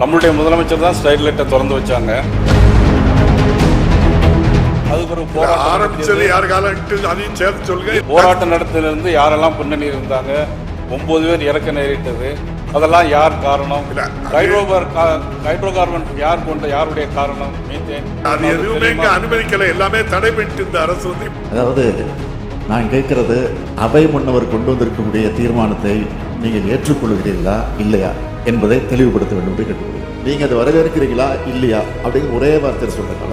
நம்மளுடைய முதலமைச்சர் தான் ஸ்டைலைட்டை திறந்து வச்சாங்க. அதுக்கு ஒரு போராட்டம் நடத்திலிருந்து யாரெல்லாம் பின்னணி இருந்தாங்க, 9 பேர் இறக்க நேரிட்டது, அதெல்லாம் யார் காரணம்? ஹைட்ரோ கார்பன் யார் கொண்ட, யாருடைய காரணம்? மீத்தேன். அது எதுவுமே அனுமதிக்கல, எல்லாமே தடை பண்ணிட்டு இந்த அரசு வந்து. அதாவது நான் கேட்கறது, அவை முன்னவர் கொண்டு வந்திருக்கக்கூடிய தீர்மானத்தை நீங்கள் ஏற்றுக்கொள்கிறீர்களா இல்லையா என்பதை தெளிவுபடுத்த வேண்டும் என்று கேட்டுக்கொள்கிறேன். நீங்க அதை வரவேற்கிறீங்களா இல்லையா அப்படின்னு ஒரே வார்த்தை சொல்லுங்க.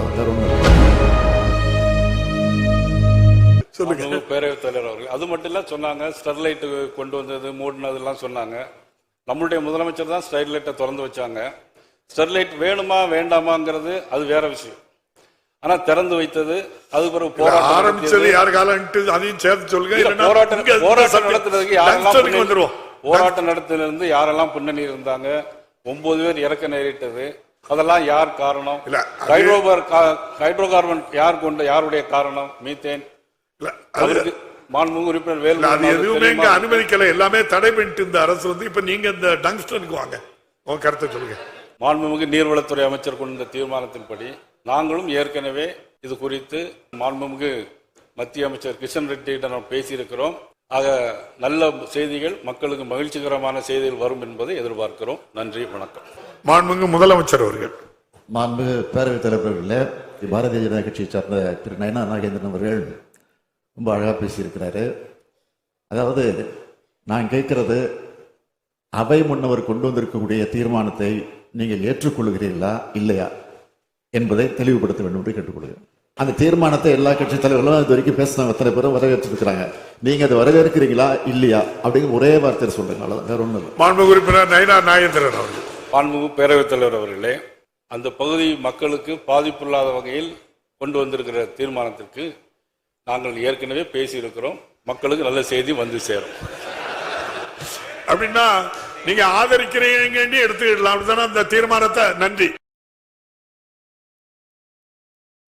பேரவைத் தலைவர் அவர்கள் அது மட்டும் இல்ல சொன்னாங்க. ஸ்டெர்லைட் கொண்டு வந்தது, மூடினதெல்லாம் சொன்னாங்க. நம்மளுடைய முதலமைச்சர் தான் ஸ்டெர்லைட்டை திறந்து வச்சாங்க. ஸ்டெர்லைட் வேணுமா வேண்டாமாங்கிறது அது வேற விஷயம். ஆனா திறந்து வைத்தது, அது பிறகு போராட்டம் நடத்துறதுக்கு போராட்டம் நடத்திலிருந்து யாரெல்லாம் பின்னணி இருந்தாங்க, 9 பேர் இறக்க நேரிட்டது, அதெல்லாம் யார் காரணம்? ஹைட்ரோ கார்பன் யார் கொண்ட, யாருடைய காரணம்? மீத்தேன். மாண்புமிகு உறுப்பினர் வேலு எதுவுமே அனுமதிக்கல, எல்லாமே தடை பண்ணிட்டு இந்த அரசு வந்து. இப்ப நீங்க இந்த டங்ஸ்டனுக்கு வாங்க, உங்க கருத்தை சொல்லுங்க. மாண்புமிகு நீர்வளத்துறை அமைச்சர் கொண்ட தீர்மானத்தின்படி நாங்களும் ஏற்கனவே இது குறித்து மாண்புமிகு மத்திய அமைச்சர் கிஷன் ரெட்டியிடம் பேசியிருக்கிறோம். ஆக நல்ல செய்திகள், மக்களுக்கு மகிழ்ச்சிகரமான செய்திகள் வரும் என்பதை எதிர்பார்க்கிறோம். நன்றி, வணக்கம். மாண்புமிகு முதலமைச்சர் அவர்கள். மாண்புமிகு பேரவைத் தலைவர்களே, பாரதிய ஜனதா கட்சியை சார்ந்த திரு நயனா நாகேந்திரன் அவர்கள் ரொம்ப அழகாக பேசியிருக்கிறாரு. அதாவது நான் கேட்கறது, அவை முன்னவர் கொண்டு வந்திருக்கக்கூடிய தீர்மானத்தை நீங்கள் ஏற்றுக்கொள்கிறீர்களா இல்லையா என்பதை தெளிவுபடுத்த வேண்டும் என்று கேட்டுக்கொள்கிறேன். அந்த தீர்மானத்தை எல்லா கட்சி தலைவர்களும் இது வரைக்கும் பேசின அத்தனை பேரும் வரவேற்றிருக்கிறாங்க. நீங்க அதை வரவேற்கிறீங்களா இல்லையா அப்படிங்கிற ஒரே வார்த்தை சொல்றீங்க. வேற ஒண்ணு இல்லை. மாண்புமிகு உறுப்பினர் நயனா நாகேந்திரன் அவர்கள். மாண்புமிகு பேரவைத் தலைவர் அவர்களே, அந்த பகுதி மக்களுக்கு பாதிப்பில்லாத வகையில் கொண்டு வந்திருக்கிற தீர்மானத்திற்கு நாங்கள் ஏற்கனவே பேசியிருக்கிறோம். மக்களுக்கு நல்ல செய்தி வந்து சேரும். அப்படின்னா நீங்க ஆதரிக்கிறீங்க எடுத்துக்கிடலாம். அப்படித்தானே அந்த தீர்மானத்தை? நன்றி.